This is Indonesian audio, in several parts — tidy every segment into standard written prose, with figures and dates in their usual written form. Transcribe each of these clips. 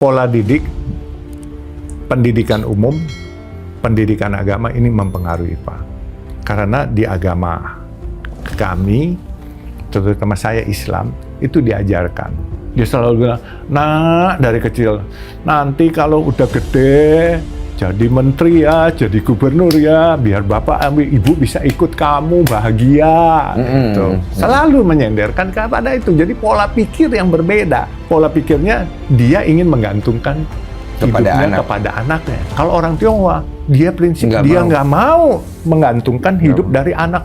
Pola didik, pendidikan umum, pendidikan agama ini mempengaruhi Pak. Karena di agama kami, terutama saya Islam, itu diajarkan. Dia selalu bilang, nah dari kecil, nanti kalau udah gede, jadi menteri ya, jadi gubernur ya, biar bapak ibu bisa ikut kamu bahagia. Gitu. Selalu menyenderkan kepada itu. Jadi pola pikir yang berbeda. Pola pikirnya dia ingin menggantungkan hidupnya kepada anaknya. Kalau orang Tionghoa, dia prinsip dia nggak mau menggantungkan hidup dari anak.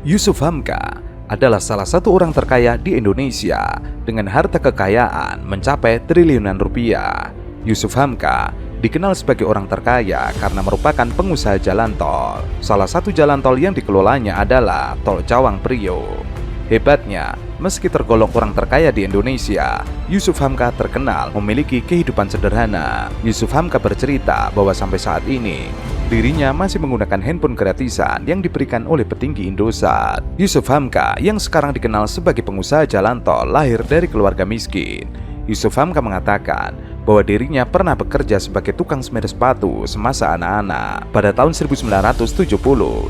Yusuf Hamka adalah salah satu orang terkaya di Indonesia dengan harta kekayaan mencapai triliunan rupiah. Yusuf Hamka dikenal sebagai orang terkaya karena merupakan pengusaha jalan tol. Salah satu jalan tol yang dikelolanya adalah Tol Cawang Priok. Hebatnya, meski tergolong orang terkaya di Indonesia, Yusuf Hamka terkenal memiliki kehidupan sederhana. Yusuf Hamka bercerita bahwa sampai saat ini, dirinya masih menggunakan handphone gratisan yang diberikan oleh petinggi Indosat. Yusuf Hamka yang sekarang dikenal sebagai pengusaha jalan tol lahir dari keluarga miskin. Yusuf Hamka mengatakan bahwa dirinya pernah bekerja sebagai tukang semir sepatu semasa anak-anak. Pada tahun 1970,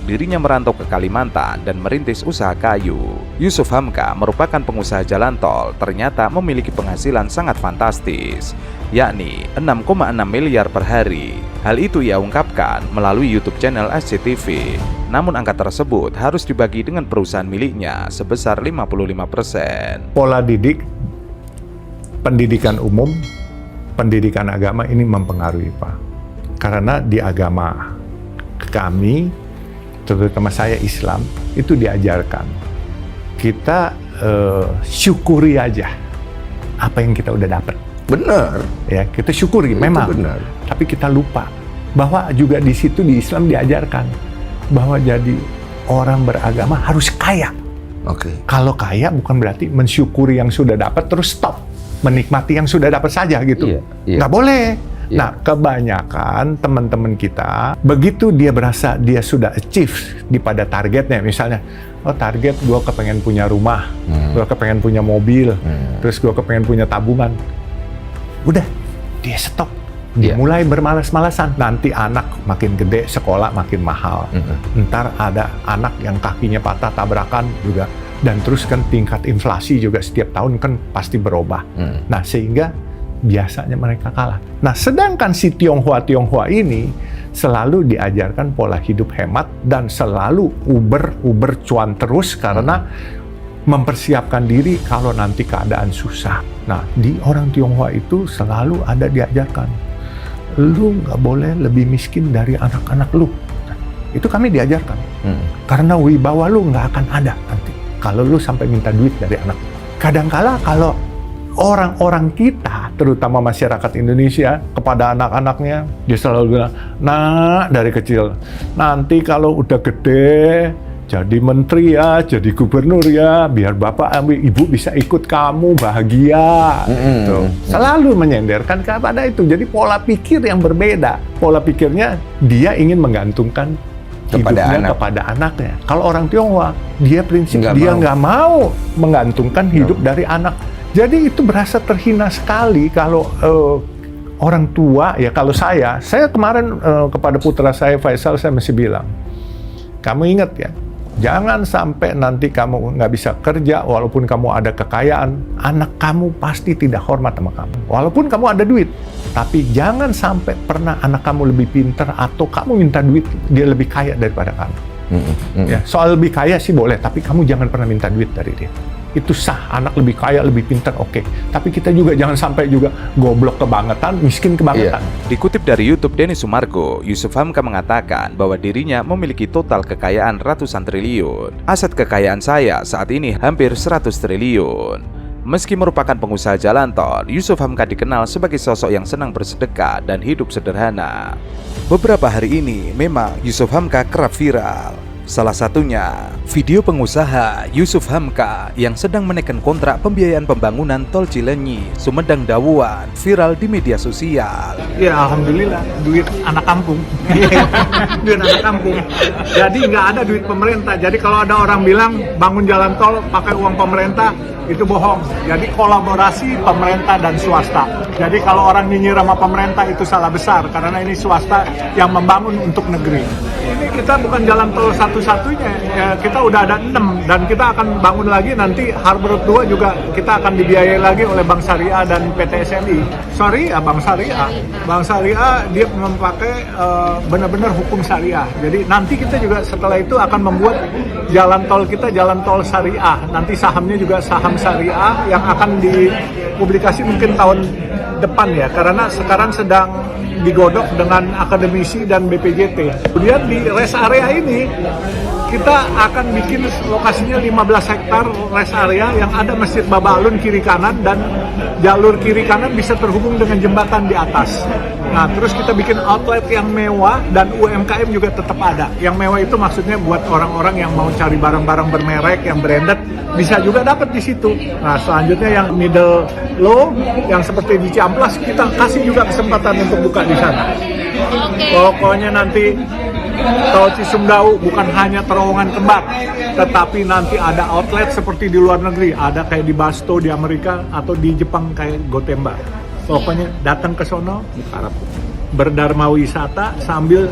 dirinya merantau ke Kalimantan dan merintis usaha kayu. Yusuf Hamka merupakan pengusaha jalan tol, ternyata memiliki penghasilan sangat fantastis, yakni 6,6 miliar per hari. Hal itu ia ungkapkan melalui YouTube channel SCTV. Namun angka tersebut harus dibagi dengan perusahaan miliknya sebesar 55%. Pola didik, pendidikan umum, pendidikan agama ini mempengaruhi Pak. Karena di agama kami, terutama saya Islam, itu diajarkan. Kita syukuri aja apa yang kita udah dapat. Benar. Ya, kita syukuri memang. Benar. Tapi kita lupa bahwa juga di situ di Islam diajarkan bahwa jadi orang beragama harus kaya. Oke. Kalau kaya bukan berarti mensyukuri yang sudah dapat terus stop. Menikmati yang sudah dapat saja gitu. Nggak boleh. Nah, kebanyakan teman-teman kita, begitu dia berasa dia sudah achieve di pada targetnya, misalnya, oh target gue kepengen punya rumah, gue kepengen punya mobil, terus gue kepengen punya tabungan. Udah, dia stop. Dia mulai bermalas-malasan. Nanti anak makin gede, sekolah makin mahal. Ntar ada anak yang kakinya patah, tabrakan juga. Dan terus kan tingkat inflasi juga setiap tahun kan pasti berubah. Nah, sehingga biasanya mereka kalah. Nah, sedangkan si Tionghoa ini selalu diajarkan pola hidup hemat dan selalu uber cuan terus karena mempersiapkan diri kalau nanti keadaan susah. Nah, di orang Tionghoa itu selalu ada diajarkan, lu nggak boleh lebih miskin dari anak-anak lu. Nah, itu kami diajarkan. Karena wibawa lu nggak akan ada nanti kalau lu sampai minta duit dari anak. Kadangkala kalau orang-orang kita, terutama masyarakat Indonesia, kepada anak-anaknya, dia selalu bilang, nah dari kecil, nanti kalau udah gede, jadi menteri ya, jadi gubernur ya, biar bapak ibu bisa ikut kamu bahagia. Gitu. Selalu menyenderkan kepada itu. Jadi pola pikir yang berbeda. Pola pikirnya dia ingin menggantungkan hidupnya kepada anaknya. Kalau orang Tionghoa, dia prinsip dia nggak mau menggantungkan hidup dari anak. Jadi itu berasa terhina sekali kalau orang tua, ya kalau saya kemarin kepada putra saya Faisal, saya masih bilang, kamu ingat ya, jangan sampai nanti kamu nggak bisa kerja walaupun kamu ada kekayaan, anak kamu pasti tidak hormat sama kamu. Walaupun kamu ada duit, tapi jangan sampai pernah anak kamu lebih pintar atau kamu minta duit, dia lebih kaya daripada kamu. Ya, soal lebih kaya sih boleh, tapi kamu jangan pernah minta duit dari dia. Itu sah, anak lebih kaya, lebih pintar, oke. Tapi kita juga jangan sampai juga goblok kebangetan, miskin kebangetan. Dikutip dari YouTube Denny Sumargo, Yusuf Hamka mengatakan bahwa dirinya memiliki total kekayaan ratusan triliun. Aset kekayaan saya saat ini hampir 100 triliun. Meski merupakan pengusaha jalan tol, Yusuf Hamka dikenal sebagai sosok yang senang bersedekah dan hidup sederhana. Beberapa hari ini, memang Yusuf Hamka kerap viral. Salah satunya, video pengusaha Yusuf Hamka yang sedang menekan kontrak pembiayaan pembangunan Tol Cileunyi, Sumedang Dawuan viral di media sosial. Ya alhamdulillah, duit anak kampung. Duit anak kampung. Jadi nggak ada duit pemerintah. Jadi kalau ada orang bilang bangun jalan tol pakai uang pemerintah, itu bohong. Jadi kolaborasi pemerintah dan swasta. Jadi kalau orang nyinyir sama pemerintah itu salah besar, karena ini swasta yang membangun untuk negeri. Ini kita bukan jalan tol satu-satunya, ya, kita udah ada 6 dan kita akan bangun lagi nanti Harbor 2 juga kita akan dibiayai lagi oleh Bank Syariah dan PT SMI. Sorry ya Bank Syariah. Bank Syariah dia memakai benar-benar hukum syariah. Jadi nanti kita juga setelah itu akan membuat jalan tol kita jalan tol syariah. Nanti sahamnya juga saham syariah yang akan dipublikasi mungkin tahun depan ya, karena sekarang sedang digodok dengan akademisi dan BPJT. Kemudian di rest area ini kita akan bikin lokasinya 15 hektar rest area yang ada Masjid Baba Alun kiri kanan dan jalur kiri kanan bisa terhubung dengan jembatan di atas. Nah, terus kita bikin outlet yang mewah dan UMKM juga tetap ada. Yang mewah itu maksudnya buat orang-orang yang mau cari barang-barang bermerek, yang branded, bisa juga dapat di situ. Nah, selanjutnya yang middle low, yang seperti di Ciamplas, kita kasih juga kesempatan untuk buka di sana. Pokoknya nanti Tol Cisumdawu bukan hanya terowongan kembar, tetapi nanti ada outlet seperti di luar negeri, ada kayak di Basto di Amerika atau di Jepang kayak Gotemba. Pokoknya datang ke sono, harap berdharma wisata sambil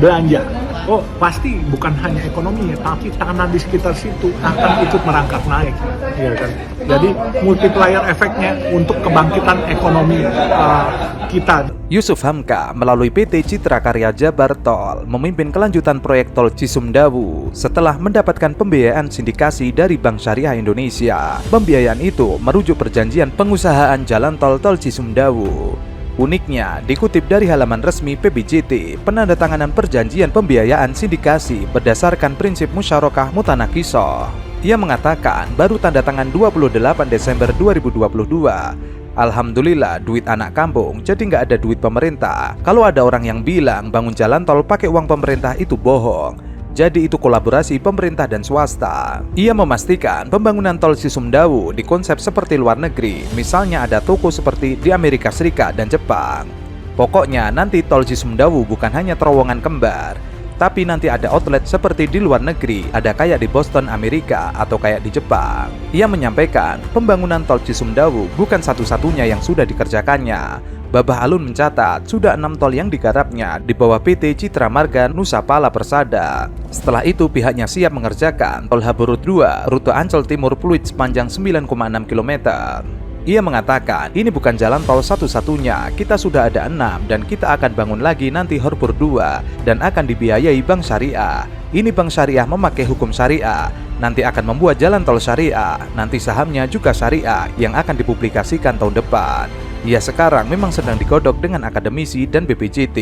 belanja. Oh pasti bukan hanya ekonominya, tapi tanah di sekitar situ akan ikut merangkak naik, ya kan? Jadi multiplier efeknya untuk kebangkitan ekonomi kita. Yusuf Hamka melalui PT Citra Karya Jabar Tol memimpin kelanjutan proyek Tol Cisumdawu setelah mendapatkan pembiayaan sindikasi dari Bank Syariah Indonesia. Pembiayaan itu merujuk perjanjian pengusahaan jalan tol Cisumdawu. Uniknya, dikutip dari halaman resmi PBJT, penandatanganan perjanjian pembiayaan sindikasi berdasarkan prinsip musyarakah mutanakisoh. Ia mengatakan baru tanda tangan 28 Desember 2022. Alhamdulillah duit anak kampung, jadi nggak ada duit pemerintah. Kalau ada orang yang bilang bangun jalan tol pakai uang pemerintah itu bohong. Jadi itu kolaborasi pemerintah dan swasta. Ia memastikan pembangunan tol Cisumdawu dikonsep seperti luar negeri. Misalnya ada toko seperti di Amerika Serikat dan Jepang. Pokoknya nanti tol Cisumdawu bukan hanya terowongan kembar, tapi nanti ada outlet seperti di luar negeri, ada kayak di Boston, Amerika, atau kayak di Jepang. Ia menyampaikan pembangunan tol Cisumdawu bukan satu-satunya yang sudah dikerjakannya. Babah Alun mencatat sudah 6 tol yang digarapnya di bawah PT Citra Marga Nusa Pala Persada. Setelah itu pihaknya siap mengerjakan tol Harbor 2 rute Ancol Timur Pluit sepanjang 9,6 km. Ia mengatakan ini bukan jalan tol satu-satunya, kita sudah ada 6 dan kita akan bangun lagi nanti Harbor 2 dan akan dibiayai Bank Syariah. Ini Bank Syariah memakai hukum syariah, nanti akan membuat jalan tol syariah, nanti sahamnya juga syariah yang akan dipublikasikan tahun depan. Ia sekarang memang sedang digodok dengan akademisi dan BPJT.